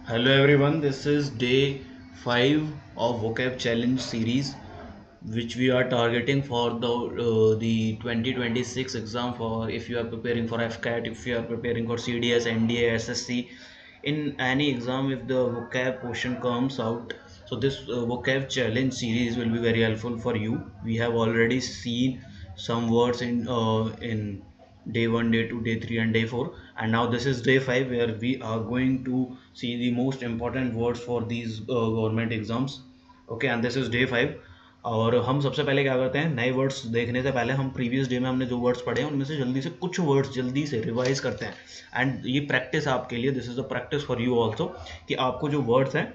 Hello everyone, this is day 5 of vocab challenge series which we are targeting for the 2026 exam. For if you are preparing for FCAT, if you are preparing for CDS, NDA, SSC, in any exam if the vocab portion comes out, so this vocab challenge series will be very helpful for you. We have already seen some words in day 1, day 2, day 3 and day 4, and now this is day 5 where we are going to see the most important words for these government exams. Okay, and this is day 5. और हम सबसे पहले क्या करते हैं, नए words देखने से पहले हम प्रीवियस डे में हमने जो वर्ड्स पढ़े हैं उनमें से जल्दी से कुछ वर्ड्स जल्दी से रिवाइज करते हैं. एंड ये प्रैक्टिस आपके लिए, this is a practice for you also, कि आपको जो वर्ड्स हैं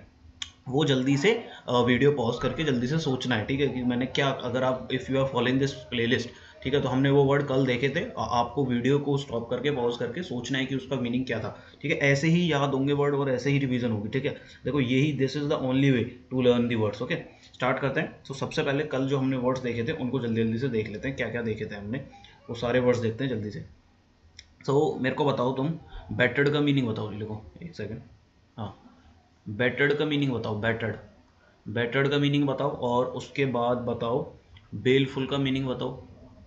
वो जल्दी से वीडियो पॉज करके जल्दी से सोचना है. ठीक है, कि मैंने क्या, अगर आप if you are following this playlist, ठीक है, तो हमने वो वर्ड कल देखे थे, आपको वीडियो को स्टॉप करके पॉज करके सोचना है कि उसका मीनिंग क्या था. ठीक है, ऐसे ही याद होंगे वर्ड और ऐसे ही रिवीजन होगी. ठीक है, देखो यही, this is the only way to learn the words. Okay, start करते हैं. तो सबसे पहले कल जो हमने वर्ड्स देखे थे उनको जल्दी जल्दी से देख लेते हैं. क्या क्या देखे थे हमने, वो सारे वर्ड्स देखते हैं जल्दी से. तो मेरे को बताओ, तुम बैटर्ड का मीनिंग बताओ. लिखो एक सेकेंड. हाँ, बैटर्ड का मीनिंग बताओ. बैटर्ड, बैटर्ड का मीनिंग बताओ. और उसके बाद बताओ बेलफुल का मीनिंग बताओ.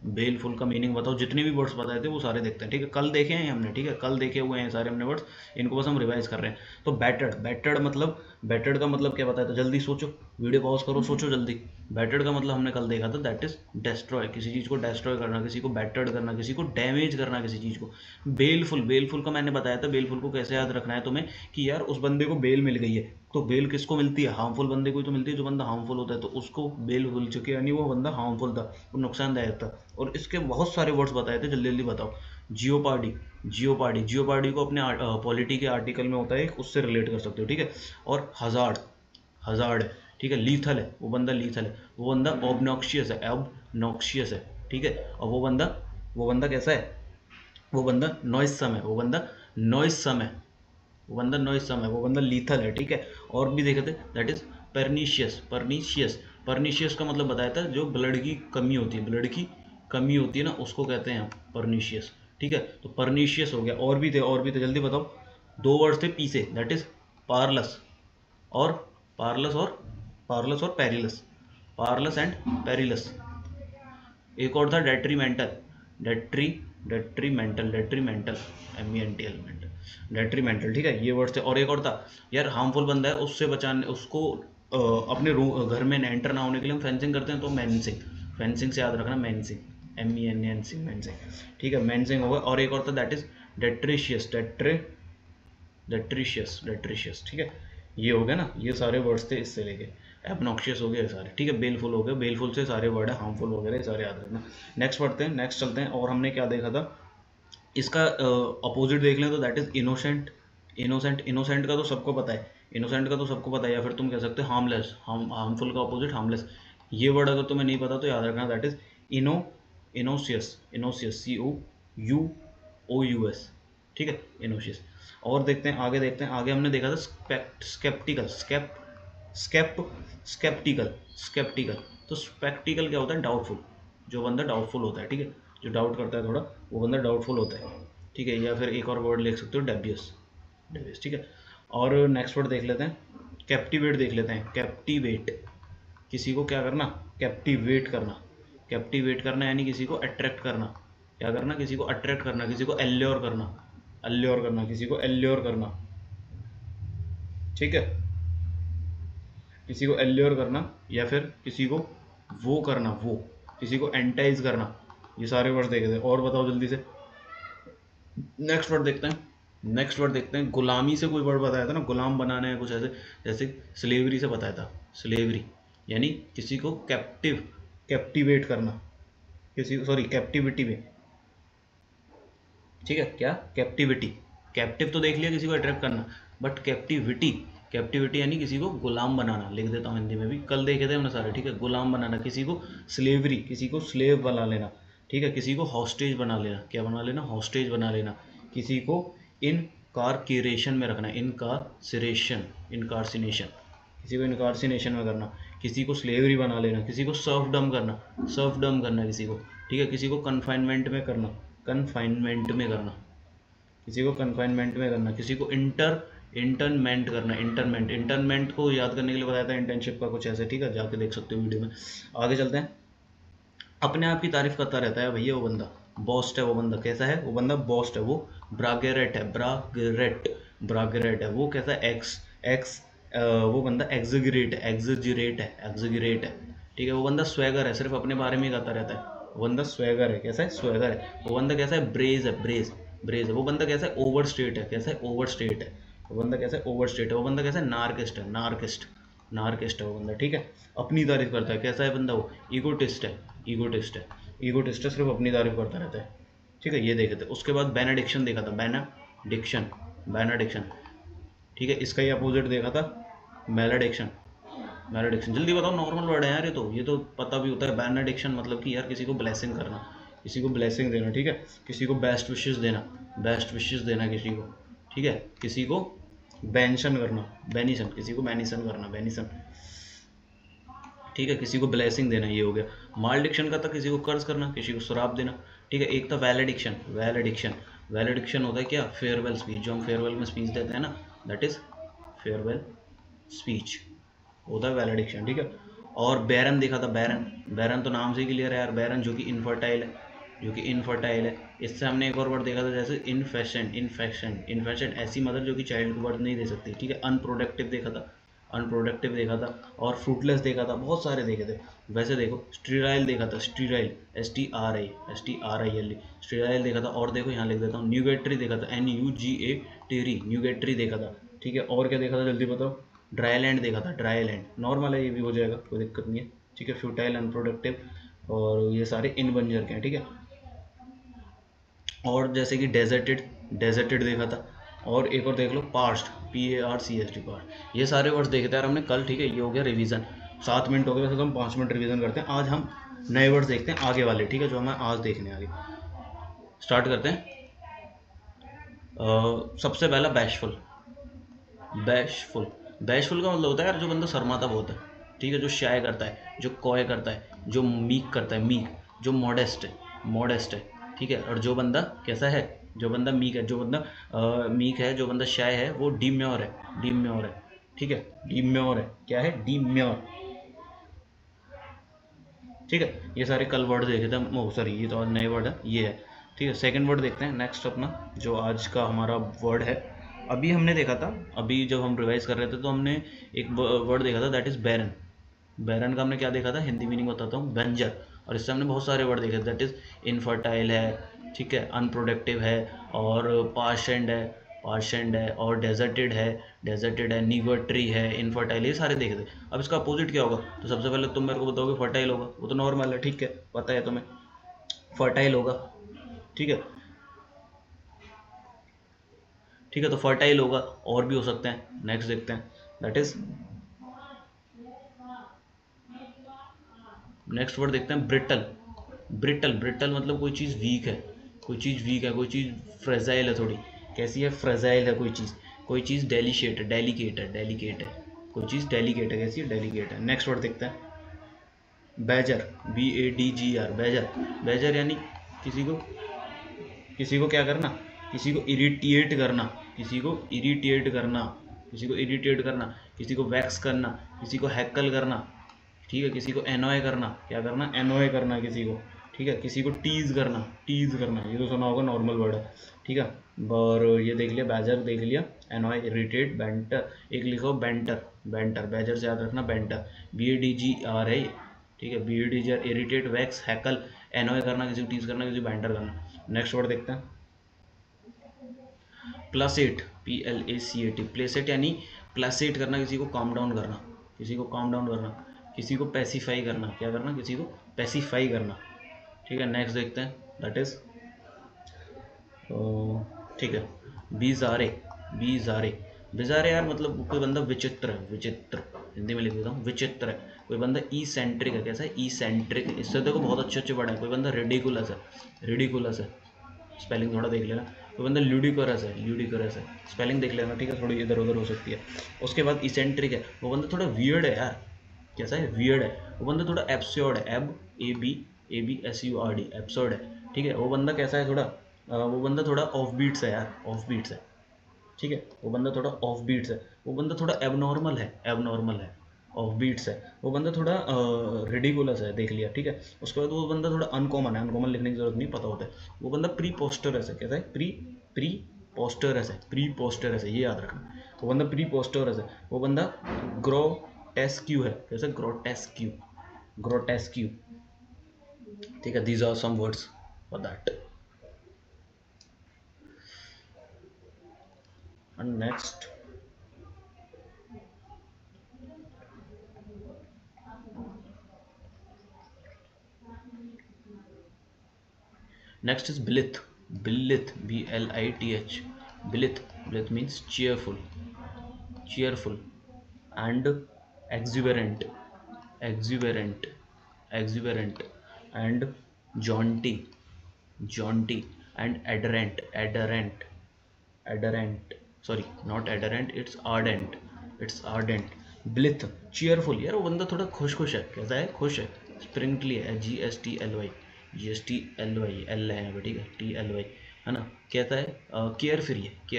बेलफुल का मीनिंग बताओ. जितने भी वर्ड्स बताए थे वो सारे देखते हैं. ठीक है, कल देखे हैं हमने. ठीक है, कल देखे हुए हैं सारे हमने वर्ड्स, इनको बस हम रिवाइज कर रहे हैं. तो बैटर्ड, बैटर्ड मतलब, बैटर्ड का मतलब क्या बताया था, जल्दी सोचो, वीडियो पॉज करो, सोचो जल्दी. बैटर्ड का मतलब हमने कल देखा था, दैट इज डेस्ट्रॉय. किसी चीज़ को डेस्ट्रॉय करना, किसी को बैटर्ड करना, किसी को डैमेज करना, किसी चीज़ को. बेलफुल, बेलफुल का मैंने बताया था. बेलफुल को कैसे याद रखना है तुम्हें, कि यार उस बंदे को बेल मिल गई है, तो बेल किसको मिलती है, हार्मफुल बंदे को ही तो मिलती है. जो बंदा हार्मफुल होता है तो उसको बेल मिल चुकी है, यानी वो बंदा हार्मफुल था, वो नुकसानदायक था. और इसके बहुत सारे वर्ड्स बताए थे, जल्दी जल्दी बताओ. जियोपार्डी, जियोपार्डी, जियोपार्डी को अपने पॉलिटी के आर्टिकल में होता है, उससे रिलेट कर सकते हो. ठीक है, और हजार्ड, हजार्ड है. ठीक है, लीथल है, वो बंदा लीथल है. वो बंदा ऑबनॉक्शियस है, ऑबनॉक्शियस है. ठीक है, और वो बंदा कैसा है, वो बंदा नॉइसम है, वो बंदा नॉइसम है, वो बंदा नॉइसम है, वो बंदा लीथल है. ठीक है, और भी देखे थे, that is pernicious. Pernicious, pernicious का मतलब बताया था, जो ब्लड की कमी होती है, ब्लड की कमी होती है ना, उसको कहते हैं परनीशियस. ठीक है, तो परनीशियस हो गया. और भी थे, और भी थे, जल्दी बताओ. दो वर्ड्स थे पी से, दैट इज पार्लस और पार्लस, और पार्लस और पेरिलस, पार्लस एंड पेरिलस. एक और था detrimental, detrimental, detrimental, MENTL, detrimental. ठीक है, ये वर्ड थे. और एक और था यार, हार्मफुल बंदा है, उससे बचाने, उसको अपने घर में एंटर ना होने के लिए हम फेंसिंग करते हैं, तो मेंसिंग, फेंसिंग से याद रखना, मेंसिंग, MENNC, मेंसिंग. ठीक है, मेंसिंग होगा. और एक और था, दैट इज डेट्रिशियस, डेट्रिशियस, डेट्रिशियस. ठीक है, ये हो गया ना, ये सारे वर्ड्स थे इससे लेके. एबनॉक्शियस हो गए सारे. ठीक है, बेलफुल हो गए, बेलफुल से सारे वर्ड है, हार्मफुल वगैरह सारे याद रखना. नेक्स्ट पढ़ते हैं, नेक्स्ट चलते हैं. और हमने क्या देखा था, इसका अपोजिट देख लें तो that is innocent. Innocent, innocent का तो सबको पता है, इनोसेंट का तो सबको पता है. या फिर तुम कह सकते हो हार्मलेस, हार्मफुल का अपोजिट हार्मलेस. ये वर्ड अगर तुम्हें नहीं पता तो याद रखना, दैट इज इनोसियस, इनोसियस, COUOUS. ठीक है, इनोसियस. और देखते हैं आगे, देखते हैं आगे. हमने देखा था स्केप्टिकल, स्केप्टिकल, स्केप्टिकल. तो स्पेक्टिकल क्या होता है, डाउटफुल, जो बंदा डाउटफुल होता है. ठीक है, जो डाउट करता है थोड़ा, वो बंदा डाउटफुल होता है. ठीक है, या फिर एक और वर्ड लिख सकते हो, डेबियस, डेबियस. ठीक है, और नेक्स्ट वर्ड देख लेते हैं, कैप्टिवेट देख लेते हैं. कैप्टिवेट, किसी को क्या करना, कैप्टिवेट करना. कैप्टिवेट करना यानी किसी को अट्रैक्ट करना. क्या करना, किसी को अट्रैक्ट करना, किसी को एल्योर करना, अल्योर करना, किसी को एल्योर करना. ठीक है, किसी को एल्योर करना, या फिर किसी को वो करना, वो किसी को एंटाइज करना. ये सारे वर्ड्स देखे थे. और बताओ जल्दी से. नेक्स्ट वर्ड देखते हैं, नेक्स्ट वर्ड देखते हैं. गुलामी से कोई वर्ड बताया था ना, गुलाम बनाना है कुछ ऐसे, जैसे स्लेवरी से बताया था. स्लेवरी यानी किसी को कैप्टिव, कैप्टिवेट करना, किसी को, सॉरी, कैप्टिविटी में. ठीक है, क्या, कैप्टिविटी. कैप्टिव तो देख लिया, किसी को अट्रैक्ट करना, बट कैप्टिविटी, कैप्टिविटी यानी किसी को गुलाम बनाना. लिख देता हूँ हिंदी में भी, कल देखे थे हमने सारे. ठीक है, गुलाम बनाना, किसी को स्लेवरी, किसी को स्लेव बना लेना. ठीक है, किसी को हॉस्टेज बना लेना. क्या बना लेना, हॉस्टेज बना लेना. किसी को इनकारसिरेशन में रखना, इनकारसिरेशन, इनकारसिनेशन, किसी को इनकारसिनेशन में करना. किसी को स्लेवरी बना लेना, किसी को सर्फडम करना, सर्फडम करना किसी को. ठीक है, किसी को कन्फाइनमेंट में करना, कन्फाइनमेंट में करना, किसी को कन्फाइनमेंट में करना. किसी को इंटर्नमेंट करना, इंटर्नमेंट, इंटर्नमेंट को याद करने के लिए बताया था इंटर्नशिप का कुछ ऐसे, ठीक है, जाके देख सकते हो वीडियो में। आगे चलते हैं। अपने आप की तारीफ करता रहता है भैया वो बंदा, बॉस्ट है वो बंदा, कैसा है वो बंदा, बॉस्ट है वो, ब्रागेरेट है, ब्रागेरेट, ब्रागेरेट है वो, कैसा है, एक्स एक्स वो बंदा एग्जिगरेट है, एग्जिगरेट है, एग्जिगरेट है, ठीक है। वो बंदा स्वैगर है, सिर्फ अपने बारे में ही गाता रहता है, वो बंदा स्वैगर है, कैसा है, स्वैगर है। वो बंदा कैसा है, ब्रेज है, ब्रेज, ब्रेज है। वो बंदा कैसा है, ओवर स्टेट है, कैसा है, ओवर स्टेट है। वो बंदा कैसा है, ओवर स्टेट है। वो बंदा कैसा है, नार्किस्ट है, नार्किस्ट, नार्किस्ट है वो बंदा, ठीक है। अपनी तारीफ करता है, कैसा है बंदा वो, ईगोटिस्ट है, ईगोटिस्ट है, ईगोटिस्ट है, सिर्फ अपनी तारीफ करता रहता है, ठीक है। ये देखे थे। उसके बाद बेनेडिक्शन देखा था, बेनेडिक्शन, बेनेडिक्शन, ठीक है। इसका ही अपोजिट देखा था, मेलेडिक्शन, मेलेडिक्शन। जल्दी बताओ, नॉर्मल वर्ड है यार ये तो पता भी होता है। बेनेडिक्शन मतलब कि यार किसी को ब्लेसिंग करना, किसी को ब्लेसिंग देना, ठीक है। किसी को बेस्ट विशेस देना, बेस्ट विशेस देना किसी को, ठीक है। किसी को बेंशन करना, बेनिशन, किसी को बेनिशन करना, बेनिशन, ठीक है। किसी को ब्लेसिंग देना, ये हो गया। मालडिक्शन का था किसी को कर्ज करना, किसी को श्राप देना, ठीक है। एक था वैलेडिक्शन, वैलेडिक्शन, वैलेडिक्शन होता है क्या, फेयरवेल स्पीच, जो हम फेयरवेल में स्पीच देते हैं ना, दैट इज फेयरवेल स्पीच होता है वैलेडिक्शन, ठीक है। और बैरन देखा था, बैरन, बैरन तो नाम से ही क्लियर है यार, बैरन जो कि इनफर्टाइल है, जो कि इनफर्टाइल है। इससे हमने एक और वर्ड देखा था जैसे इनफेशन, इनफेक्शन, इन्फेक्शन, ऐसी मदर जो कि चाइल्ड को बर्थ नहीं दे सकती, ठीक है। अनप्रोडक्टिव देखा था, अनप्रोडक्टिव देखा था। और फ्रूटलेस देखा था, बहुत सारे देखे थे। वैसे देखो, स्टीराइल देखा था, स्टीराइल, STRI, STRIL, स्टीराइल देखा था। और देखो यहाँ लिख देता हूँ, न्यूगेटरी देखा था, NUGA टेरी, न्यूगेटरी देखा था, ठीक है। और क्या देखा था जल्दी बताओ, ड्राई लैंड देखा था, ड्राई लैंड, नॉर्मल है ये भी हो जाएगा, कोई दिक्कत नहीं है, ठीक है। फ्यूटाइल, अनप्रोडक्टिव, और ये सारे इन बंजर के हैं, ठीक है। और जैसे कि डेजर्टेड, डेजर्टेड देखा था। और एक और देख लो, पास्ट, PARCST, पास्ट। ये सारे वर्ड्स देखे थे यार हमने कल, ठीक है। ये हो गया रिवीजन, 7 मिनट हो गए, वैसे तो हम 5 मिनट रिवीजन करते हैं। आज हम नए वर्ड्स देखते हैं आगे वाले, ठीक है, जो हमें आज देखने आगे। स्टार्ट करते हैं। सबसे पहला बैशफुल, बैशफुल, बैशफुल का मतलब होता है यार जो बंदा शर्माता बहुत है, ठीक है। जो शाय करता है, जो कॉय करता है, जो मीक करता है, मीक, जो मॉडेस्ट है, मॉडेस्ट है, ठीक है। और जो बंदा कैसा है, जो बंदा मीक है, जो बंदा मीक है, जो बंदा शाय है, वो डिम्योर है, डिम्योर है, ठीक है। डिम्योर है, क्या है, डिम्योर, ठीक है। ये सारे कल वर्ड देखे थे, ओ सॉरी, ये तो नए वर्ड है, ये है, ठीक है। सेकंड वर्ड देखते हैं नेक्स्ट अपना, जो आज का हमारा वर्ड है। अभी हमने देखा था, अभी जब हम रिवाइज कर रहे थे तो हमने एक वर्ड देखा था, दैट इज बैरन। बैरन का हमने क्या देखा था, हिंदी मीनिंग बताता हूँ, बंजर। और इससे हमने बहुत सारे वर्ड देखे, दैट इज इनफर्टाइल है, ठीक है, अनप्रोडक्टिव है, और पार्शेंड है, पार्शेंड है, और डेजर्टेड है, डेजर्टेड है, निगोट्री है, इनफर्टाइल, ये सारे देखे थे। अब इसका अपोजिट क्या होगा, तो सबसे पहले तुम मेरे को बताओगे फर्टाइल होगा, वो तो नॉर्मल है, ठीक है, पता है तुम्हें, फर्टाइल होगा, ठीक है, ठीक है। तो फर्टाइल होगा, और भी हो सकते हैं, नेक्स्ट देखते हैं, दैट इज, नेक्स्ट वर्ड देखते हैं, ब्रिटल, ब्रिटल, ब्रिटल मतलब कोई चीज़ वीक है, कोई चीज़ वीक है, कोई चीज़ फ्रेजाइल है थोड़ी, कैसी है, फ्रेजाइल है कोई चीज़ डेलिकेट है, डेलिकेट है, डेलिकेट है, कोई चीज़ डेलिकेट है, कैसी है, डेलिकेट है। नेक्स्ट वर्ड देखते हैं, बैजर, BADGR, बैजर, बैजर यानी किसी को, किसी को क्या करना, किसी को इरिटेट करना, किसी को इरिटेट करना, किसी को इरिटेट करना, किसी को वैक्स करना, किसी को हैकल करना, ठीक है। किसी को एनॉय करना, क्या करना, एनॉय करना किसी को, ठीक है। किसी को टीज करना, टीज करना, ये तो सुना होगा, नॉर्मल वर्ड है, ठीक है। और ये देख लिया, बैजर देख लिया, एनॉय, इरिटेट, बेंटर, एक लिखो बेंटर, बेंटर, बैजर से याद रखना, बेंटर, BADGR है, ठीक है। BADGR, इरिटेट, वैक्स, हैकल, एनॉय करना, किसी को टीज करना, किसी को बेंटर करना। नेक्स्ट वर्ड देखते हैं, प्लासेट, PLACAT, प्लेसेट यानी प्लासेट करना, किसी को काम डाउन करना, किसी को काम डाउन करना, किसी को पैसिफाई करना, क्या करना, किसी को पैसिफाई करना, ठीक है। नेक्स्ट देखते हैं, दैट इज, ठीक है, बीजारे, बीजारे, बिजारे यार मतलब कोई बंदा विचित्र है, विचित्र, हिंदी में लिख देता हूँ, विचित्र है। कोई बंदा ई सेंट्रिक है, कैसा है, ई सेंट्रिक, इससे देखो बहुत अच्छे अच्छे वर्ड है। कोई बंदा रेडिकुलस है, रेडिकुलस है, स्पेलिंग थोड़ा देख लेना। कोई बंदा ल्यूडिकरस है, ल्यूडिकरस है, स्पेलिंग देख लेना, ठीक है, थोड़ी इधर उधर हो सकती है। उसके बाद इसेंट्रिक है, वो बंदा थोड़ा वियर्ड है यार, कैसा है, वियर्ड है। वो बंदा थोड़ा एब्सर्ड है, ABSURD, एब्सर्ड है, ठीक है। वो बंदा कैसा है, थोड़ा वो बंदा थोड़ा ऑफ बीट्स है यार, ऑफ बीट्स है, ठीक है, वो बंदा थोड़ा ऑफ बीट्स है, वो बंदा थोड़ा एबनॉर्मल है ऑफ बीट्स है, वो बंदा थोड़ा रिडिकुलस है, देख लिया, ठीक है। उसके बाद वो बंदा थोड़ा अनकॉमन लिखने की जरूरत नहीं, पता होता है। वो बंदा प्री पोस्टरस है, कैसा है, प्री पोस्टरस है, ये याद रखना। वो बंदा प्री पोस्टरस है, वो बंदा ग्रोटेस्क्यू है, कैसे, ग्रोटेस्क्यू, ठीक है। These are some words for that. And next is blith. Blith, blith means cheerful and exuberant, exuberant exuberant and jaunty and adherent, sorry, not adherent, it's ardent। Blithe cheerful, यार वो बंदा थोड़ा खुश है, कैसा है, खुश है, स्प्रिंगली है, GSTLY एल है यहाँ पे, ठीक है, TLY, है ना। कहता है केयर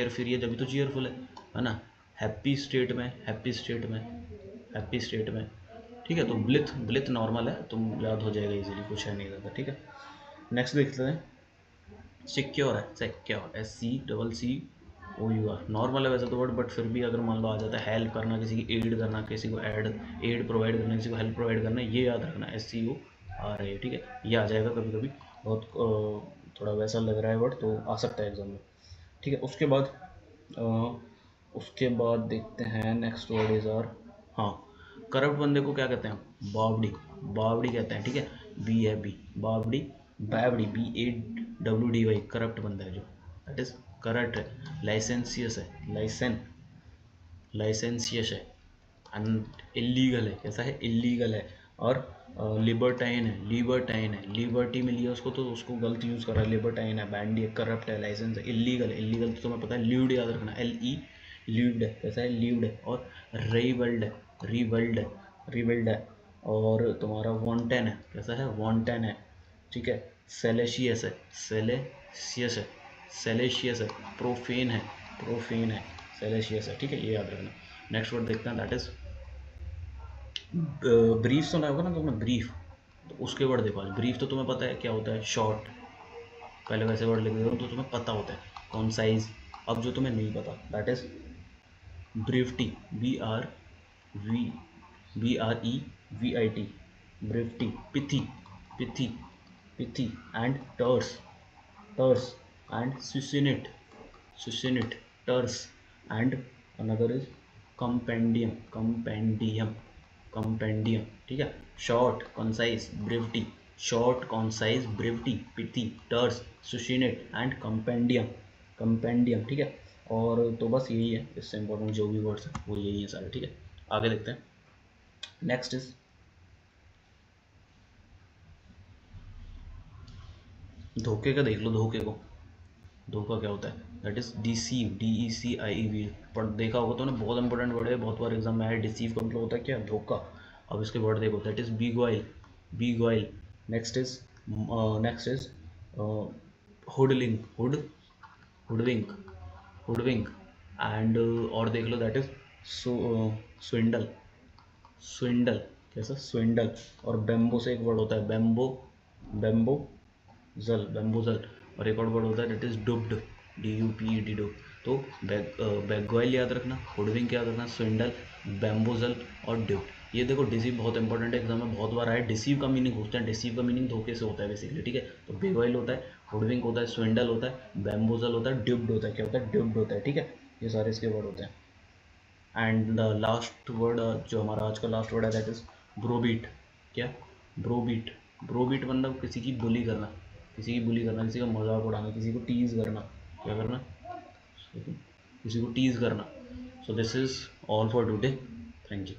फ्री है, जब तो चीयरफुल है ना। हैप्पी स्टेट में, ठीक है। तो ब्लिथ नॉर्मल है, तुम याद हो जाएगा इजीली, कुछ है नहीं ज़्यादा, ठीक है। नेक्स्ट देखते हैं, सिक्योर है, SECCOUR, नॉर्मल है वैसे तो वर्ड, बट फिर भी अगर मान लो आ जाता है हेल्प करना, किसी की एड करना, किसी को एड प्रोवाइड करना, किसी को हेल्प प्रोवाइड करना, ये याद रखना, SCOR है, ठीक है। ये आ जाएगा कभी कभी, बहुत थोड़ा वैसा लग रहा है वर्ड, तो आ सकता है एग्जाम में, ठीक है। उसके बाद देखते हैं, नेक्स्ट वर्ड इज आर, हाँ, करप्ट बंदे को क्या कहते हैं, बावड़ी कहते हैं, ठीक है। बी है, बी, बावड़ी, बैवड़ी, BAWDY, करप्ट बंदा है जो, दैट इज करप्ट है। लाइसेंसियस है, लाइसेंसियस है, इलीगल है, कैसा है, इलीगल है। और लिबर्टाइन है, लिबर्टी मिली है उसको, तो उसको गलत यूज़ कर रहा है, लिबर्टाइन है, बैंडी है, करप्ट है, लाइसेंस है, इलीगल तो तुम्हें पता है, ल्यूड याद रखना, ल्यूड है, कैसा है, ल्यूड है। और रिबल्ड है। और तुम्हारा वॉन्टेन है, कैसा है, वॉन्टेन है, ठीक है। सेलेशियस है, प्रोफेन है, सेलेशियस है, ठीक है, ये याद रखना। नेक्स्ट वर्ड देखते हैं, दैट इज ब्रीफ सुना होगा ना तुमने, ब्रीफ, तो उसके वर्ड देखो आज। ब्रीफ तो तुम्हें पता है क्या होता है, शॉर्ट, पहले वैसे वर्ड लिख देता हूँ तो तुम्हें पता होता है। कॉन्साइज, अब जो तुम्हें नहीं पता, that is brevity, BREVIT, brevity. Pithy and terse and succinct, terse and another is compendium, ठीक है। Short concise brevity, pithy, terse, succinct and compendium, ठीक है। और तो बस यही है, इससे इंपॉर्टेंट जो भी वर्ड्स हैं वो यही है सारे, ठीक है। आगे देखते हैं, नेक्स्ट इज धोखे का, देख लो धोखा क्या होता है, दैट इज डिसीव, DECIEV, पर देखा होगा तो बहुत इंपॉर्टेंट वर्ड है, बहुत बार एग्जाम में आया। डिसीव का मतलब होता है क्या, धोखा। अब इसके वर्ड देखो, that is beguile. Next is hoodwink, hoodwink and और देख लो, दैट इज स्विंडल, कैसा, स्विंडल। और बेम्बो से एक वर्ड होता है, बेम्बोजल। और एक और वर्ड होता है, दैट इज डुप्ड, DUPED। तो बैगॉइल याद रखना, हुडविंक याद रखना, स्विंडल, बेम्बोजल और डुप्ड। ये देखो, डिसीव बहुत इंपॉर्टेंट है, एग्जाम में बहुत बार आया। डिसीव का मीनिंग पूछते हैं, डिसीव का मीनिंग धोखे से होता है बेसिकली, ठीक है। तो बेगॉइल होता है, हुडविंक होता है, स्विंडल होता है, बेम्बोजल होता है, डुप्ड होता है, क्या होता है, डुप्ड होता है, ठीक है। ये सारे इसके वर्ड होते हैं। एंड द लास्ट वर्ड, जो हमारा आज का लास्ट वर्ड है, दैट इज ब्रोबीट। क्या, ब्रोबीट मतलब किसी की बुली करना, किसी का मजाक उड़ाना, किसी को टीज करना, क्या करना, किसी को टीज करना। So this is all for today, thank you.